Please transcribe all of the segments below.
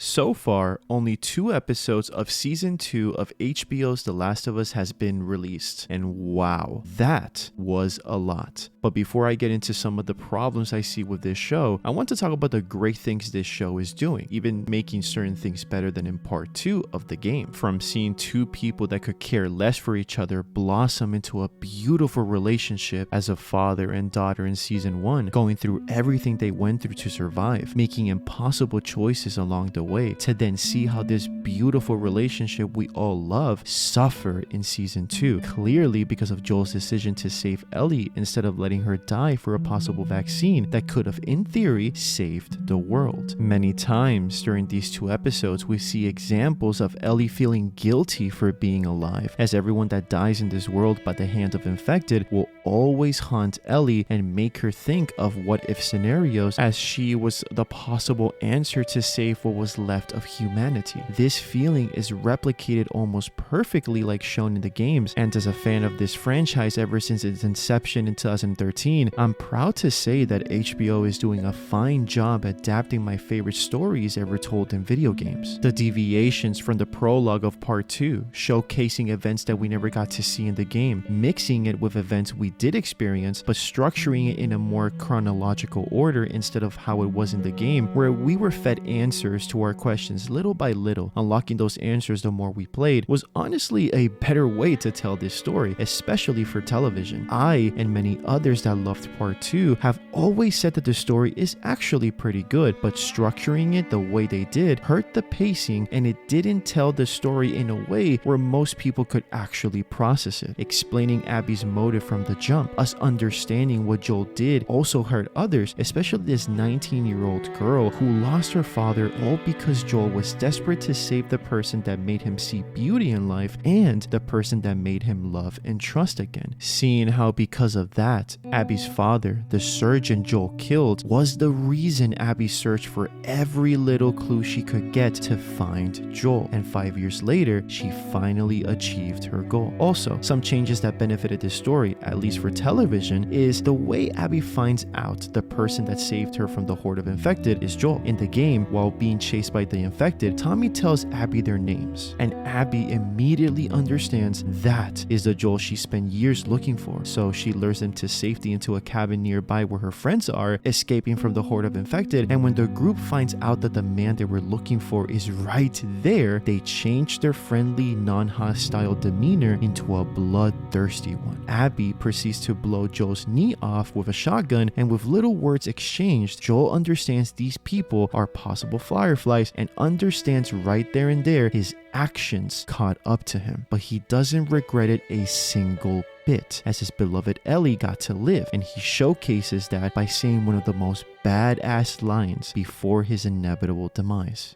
So far, only 2 episodes of Season 2 of HBO's The Last of Us has been released, and wow, that was a lot. But before I get into some of the problems I see with this show, I want to talk about the great things this show is doing, even making certain things better than in part 2 of the game. From seeing 2 people that could care less for each other blossom into a beautiful relationship as a father and daughter in Season 1, going through everything they went through to survive, making impossible choices along the way, to then see how this beautiful relationship we all love suffer in Season 2, clearly because of Joel's decision to save Ellie instead of letting her die for a possible vaccine that could have, in theory, saved the world. Many times during these 2 episodes, we see examples of Ellie feeling guilty for being alive, as everyone that dies in this world by the hand of infected will always haunt Ellie and make her think of what-if scenarios, as she was the possible answer to save what was left of humanity. This feeling is replicated almost perfectly like shown in the games, and as a fan of this franchise ever since its inception in 2013, I'm proud to say that HBO is doing a fine job adapting my favorite stories ever told in video games. The deviations from the prologue of part 2, showcasing events that we never got to see in the game, mixing it with events we did experience, but structuring it in a more chronological order instead of how it was in the game, where we were fed answers to our questions little by little, unlocking those answers the more we played, was honestly a better way to tell this story, especially for television. I and many others that loved part 2 have always said that the story is actually pretty good, but structuring it the way they did hurt the pacing, and it didn't tell the story in a way where most people could actually process it. Explaining Abby's motive from the jump, us understanding what Joel did, also hurt others, especially this 19-year-old girl who lost her father all because Joel was desperate to save the person that made him see beauty in life and the person that made him love and trust again. Seeing how because of that, Abby's father, the surgeon Joel killed, was the reason Abby searched for every little clue she could get to find Joel, and 5 years later, she finally achieved her goal. Also, some changes that benefited this story, at least for television, is the way Abby finds out the person that saved her from the horde of infected is Joel. In the game, while being chased by the infected, Tommy tells Abby their names, and Abby immediately understands that is the Joel she spent years looking for, so she lures them to safety into a cabin nearby where her friends are, escaping from the horde of infected, and when the group finds out that the man they were looking for is right there, they change their friendly, non-hostile demeanor into a bloodthirsty one. Abby proceeds to blow Joel's knee off with a shotgun, and with little words exchanged, Joel understands these people are possible fireflies and understands right there and there his actions caught up to him, but he doesn't regret it a single bit, as his beloved Ellie got to live, and he showcases that by saying one of the most badass lines before his inevitable demise.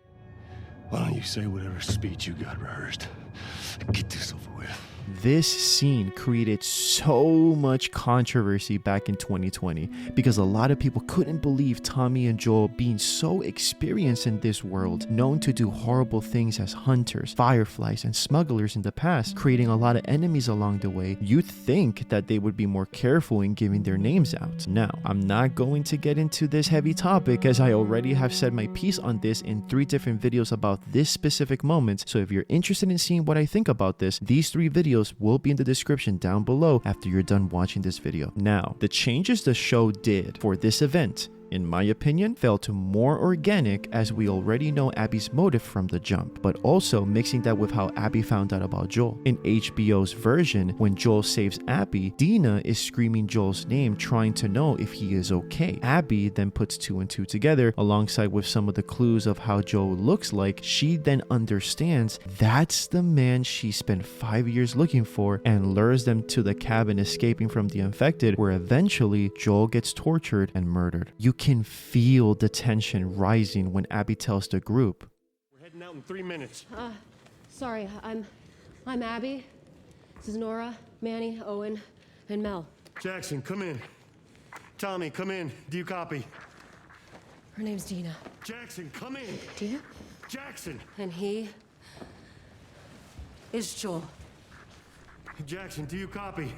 Why don't you say whatever speech you got rehearsed? Get this over with. This scene created so much controversy back in 2020 because a lot of people couldn't believe Tommy and Joel being so experienced in this world, known to do horrible things as hunters, fireflies, and smugglers in the past, creating a lot of enemies along the way. You'd think that they would be more careful in giving their names out. Now, I'm not going to get into this heavy topic as I already have said my piece on this in 3 different videos about this specific moment, so if you're interested in seeing what I think about this, these 3 videos will be in the description down below after you're done watching this video. Now, the changes the show did for this event, in my opinion, felt more organic, as we already know Abby's motive from the jump, but also mixing that with how Abby found out about Joel. In HBO's version, when Joel saves Abby, Dina is screaming Joel's name, trying to know if he is okay. Abby then puts 2 and 2 together, alongside with some of the clues of how Joel looks like. She then understands that's the man she spent 5 years looking for, and lures them to the cabin escaping from the infected, where eventually Joel gets tortured and murdered. You can feel the tension rising when Abby tells the group, We're heading out in 3 minutes. Sorry, I'm Abby. This is Nora, Manny, Owen, and Mel. Jackson, come in. Tommy, come in. Do you copy? Her name's Dina. Jackson, come in. Dina? Jackson. And he is Joel. Jackson, do you copy?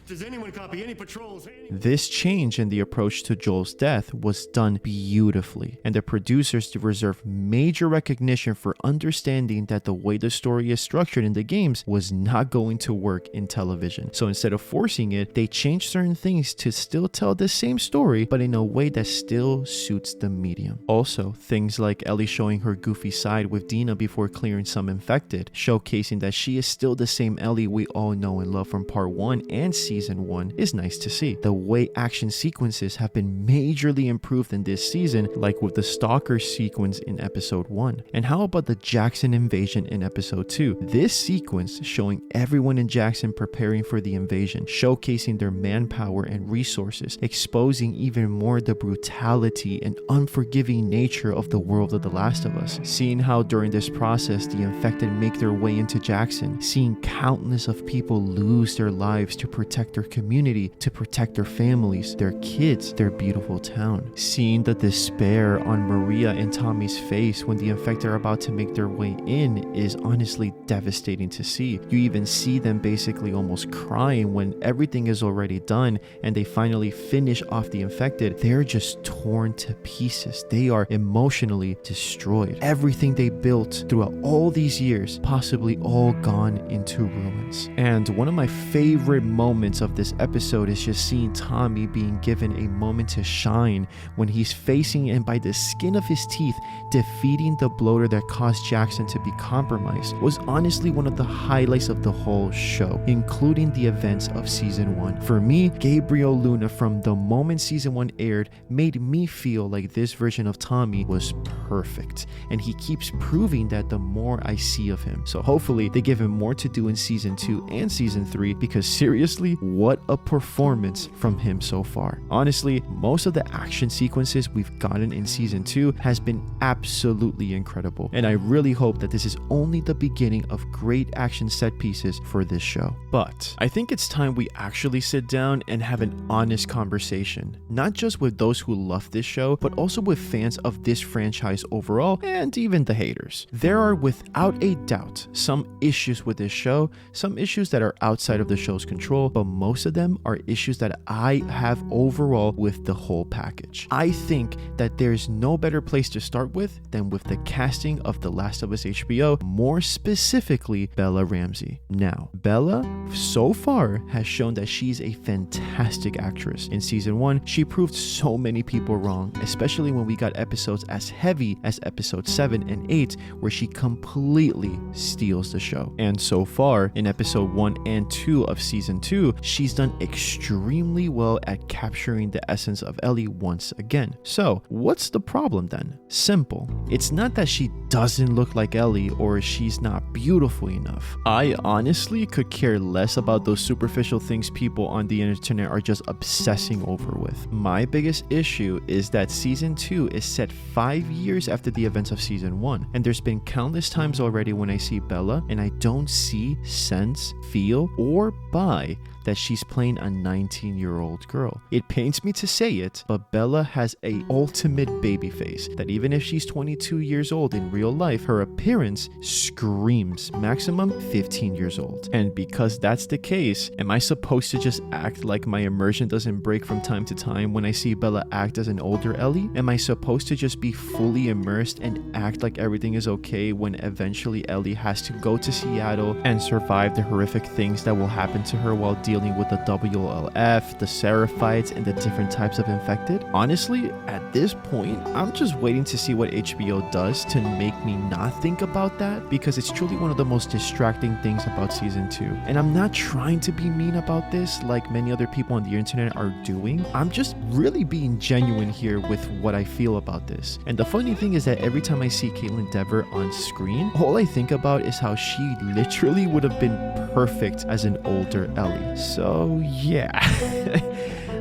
Does anyone copy any patrols? This change in the approach to Joel's death was done beautifully, and the producers deserve major recognition for understanding that the way the story is structured in the games was not going to work in television. So instead of forcing it, they changed certain things to still tell the same story, but in a way that still suits the medium. Also, things like Ellie showing her goofy side with Dina before clearing some infected, showcasing that she is still the same Ellie we all know and love from part 1 and season 1, is nice to see. The way action sequences have been majorly improved in this season, like with the Stalker sequence in episode 1. And how about the Jackson invasion in episode 2? This sequence showing everyone in Jackson preparing for the invasion, showcasing their manpower and resources, exposing even more the brutality and unforgiving nature of the world of The Last of Us. Seeing how during this process the infected make their way into Jackson, seeing countless of people lose their lives to protect their community, to protect their families, their kids, their beautiful town. Seeing the despair on Maria and Tommy's face when the infected are about to make their way in is honestly devastating to see. You even see them basically almost crying when everything is already done and they finally finish off the infected. They're just torn to pieces. They are emotionally destroyed. Everything they built throughout all these years, possibly all gone into ruins. And one of my favorite moments of this episode is just seeing Tommy being given a moment to shine when he's facing and by the skin of his teeth defeating the bloater that caused Jackson to be compromised was honestly one of the highlights of the whole show, including the events of season 1. For me, Gabriel Luna from the moment season 1 aired made me feel like this version of Tommy was perfect, and he keeps proving that the more I see of him. So hopefully they give him more to do in season 2 and season 3, because seriously, what a performance from him so far. Honestly, most of the action sequences we've gotten in season 2 has been absolutely incredible, and I really hope that this is only the beginning of great action set pieces for this show. But I think it's time we actually sit down and have an honest conversation, not just with those who love this show, but also with fans of this franchise overall, and even the haters. There are without a doubt some issues with this show, some issues that are outside of the show's control, but most of them are issues that I have overall with the whole package. I think that there's no better place to start with than with the casting of The Last of Us HBO, more specifically Bella Ramsey. Now, Bella so far has shown that she's a fantastic actress. In season 1, she proved so many people wrong, especially when we got episodes as heavy as episode 7 and 8, where she completely steals the show. And so far, in episode 1 and 2 of season 2, she's done extremely well at capturing the essence of Ellie once again. So, what's the problem then? Simple. It's not that she doesn't look like Ellie or she's not beautiful enough. I honestly could care less about those superficial things people on the internet are just obsessing over with. My biggest issue is that season 2 is set 5 years after the events of season 1, and there's been countless times already when I see Bella and I don't see, sense, feel, or buy that she's playing a 19-year-old girl. It pains me to say it, but Bella has a ultimate baby face that even if she's 22 years old in real life, her appearance screams maximum 15 years old. And because that's the case, am I supposed to just act like my immersion doesn't break from time to time when I see Bella act as an older Ellie? Am I supposed to just be fully immersed and act like everything is okay when eventually Ellie has to go to Seattle and survive the horrific things that will happen to her while dealing with the WLF, the Seraphites, and the different types of infected? Honestly, at this point, I'm just waiting to see what HBO does to make me not think about that, because it's truly one of the most distracting things about season 2. And I'm not trying to be mean about this like many other people on the internet are doing. I'm just really being genuine here with what I feel about this. And the funny thing is that every time I see Caitlin Dever on screen, all I think about is how she literally would have been perfect as an older Ellie. So yeah,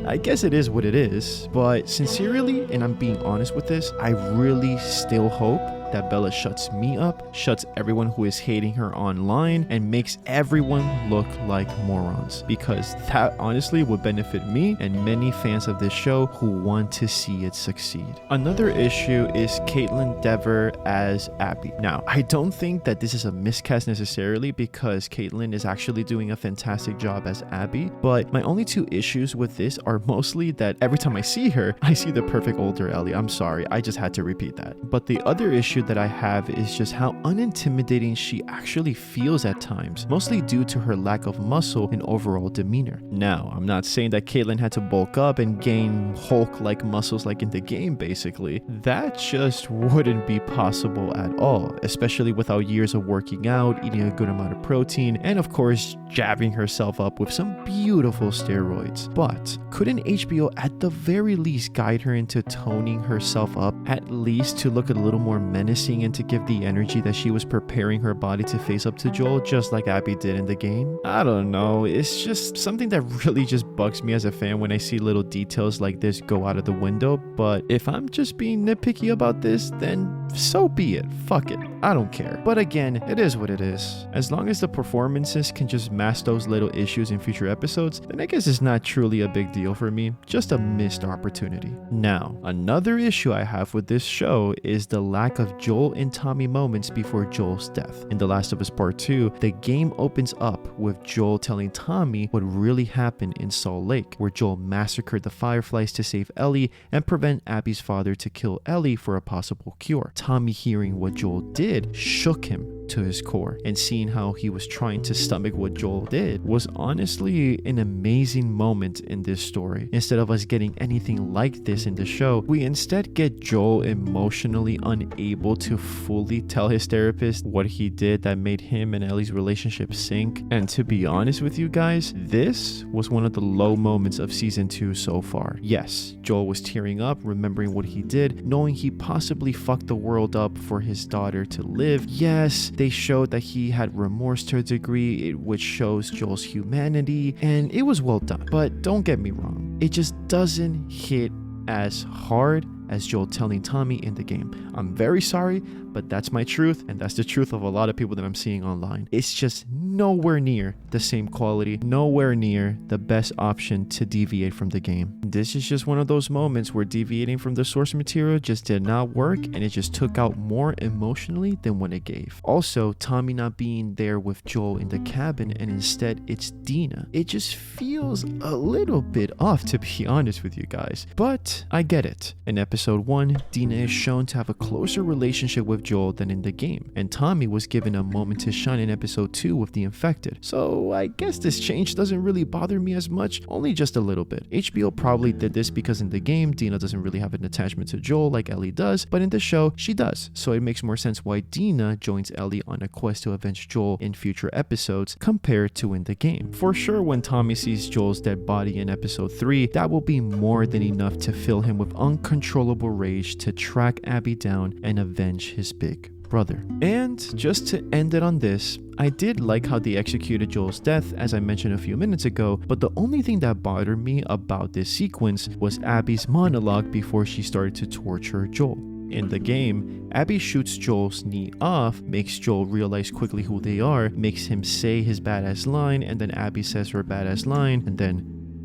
I guess it is what it is, but sincerely, and I'm being honest with this, I really still hope that Bella shuts me up, shuts everyone who is hating her online, and makes everyone look like morons, because that honestly would benefit me and many fans of this show who want to see it succeed. Another issue is Caitlin Dever as Abby. Now, I don't think that this is a miscast necessarily, because Caitlin is actually doing a fantastic job as Abby, but my only two issues with this are mostly that every time I see her, I see the perfect older Ellie. I'm sorry, I just had to repeat that. But the other issue that I have is just how unintimidating she actually feels at times, mostly due to her lack of muscle and overall demeanor. Now, I'm not saying that Caitlin had to bulk up and gain Hulk-like muscles like in the game, basically. That just wouldn't be possible at all, especially without years of working out, eating a good amount of protein, and of course, jabbing herself up with some beautiful steroids. But couldn't HBO at the very least guide her into toning herself up, at least to look a little more menacing and to give the energy that she was preparing her body to face up to Joel, just like Abby did in the game? I don't know, it's just something that really just bugs me as a fan when I see little details like this go out of the window. But if I'm just being nitpicky about this, then so be it. Fuck it, I don't care. But again, it is what it is. As long as the performances can just mask those little issues in future episodes, then I guess it's not truly a big deal for me, just a missed opportunity. Now, another issue I have with this show is the lack of Joel and Tommy moments before Joel's death. In The Last of Us Part 2, the game opens up with Joel telling Tommy what really happened in Salt Lake, where Joel massacred the Fireflies to save Ellie and prevent Abby's father to kill Ellie for a possible cure. Tommy, hearing what Joel did, shook him to his core, and seeing how he was trying to stomach what Joel did was honestly an amazing moment in this story. Instead of us getting anything like this in the show, we instead get Joel emotionally unable to fully tell his therapist what he did that made him and Ellie's relationship sink. And to be honest with you guys, this was one of the low moments of season 2 so far. Yes, Joel was tearing up, remembering what he did, knowing he possibly fucked the world up for his daughter to live. Yes, they showed that he had remorse to a degree, which shows Joel's humanity, and it was well done. But don't get me wrong, it just doesn't hit as hard as Joel telling Tommy in the game. I'm very sorry, but that's my truth, and that's the truth of a lot of people that I'm seeing online. It's just nowhere near the same quality, nowhere near the best option to deviate from the game. This is just one of those moments where deviating from the source material just did not work, and it just took out more emotionally than what it gave. Also, Tommy not being there with Joel in the cabin, and instead it's Dina. It just feels a little bit off, to be honest with you guys, but I get it. In episode 1, Dina is shown to have a closer relationship with Joel than in the game, and Tommy was given a moment to shine in episode 2 with the infected. So I guess this change doesn't really bother me as much, only just a little bit. HBO probably did this because in the game, Dina doesn't really have an attachment to Joel like Ellie does, but in the show, she does. So it makes more sense why Dina joins Ellie on a quest to avenge Joel in future episodes compared to in the game. For sure, when Tommy sees Joel's dead body in episode 3, that will be more than enough to fill him with uncontrollable rage to track Abby down and avenge his big brother. And just to end it on this, I did like how they executed Joel's death, as I mentioned a few minutes ago, but the only thing that bothered me about this sequence was Abby's monologue before she started to torture Joel. In the game, Abby shoots Joel's knee off, makes Joel realize quickly who they are, makes him say his badass line, and then Abby says her badass line, and then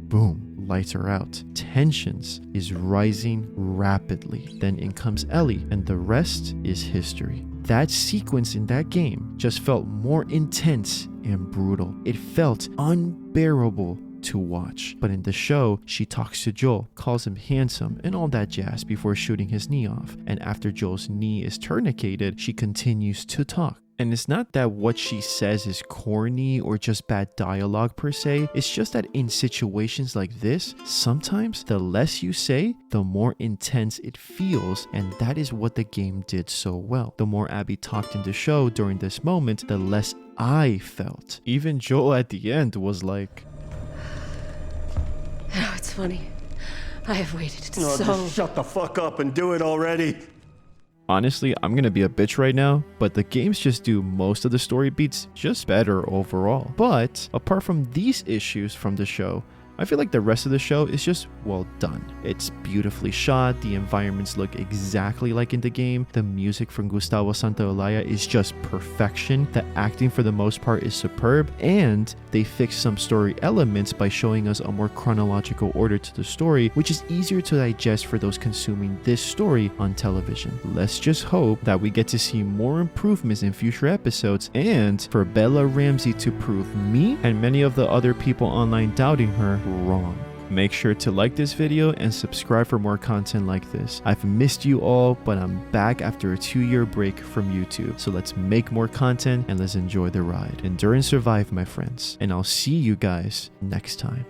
boom, lights are out. Tensions is rising rapidly. Then in comes Ellie, and the rest is history. That sequence in that game just felt more intense and brutal. It felt unbearable to watch. But in the show, she talks to Joel, calls him handsome, and all that jazz before shooting his knee off. And after Joel's knee is tourniqueted, she continues to talk. And it's not that what she says is corny or just bad dialogue per se, it's just that in situations like this, sometimes the less you say, the more intense it feels, and that is what the game did so well. The more Abby talked in the show during this moment, the less I felt. Even Joel at the end was like, Oh, it's funny. I have waited No, just shut the fuck up and do it already. honestly, I'm gonna be a bitch right now, but the games just do most of the story beats just better overall. But apart from these issues from the show, I feel like the rest of the show is just well done. It's beautifully shot, the environments look exactly like in the game, the music from Gustavo Santaolalla is just perfection, the acting for the most part is superb, and they fixed some story elements by showing us a more chronological order to the story, which is easier to digest for those consuming this story on television. Let's just hope that we get to see more improvements in future episodes, and for Bella Ramsey to prove me and many of the other people online doubting her wrong. Make sure to like this video and subscribe for more content like this. I've missed you all, but I'm back after a 2-year break from YouTube. So let's make more content and let's enjoy the ride. Endure and survive, my friends. And I'll see you guys next time.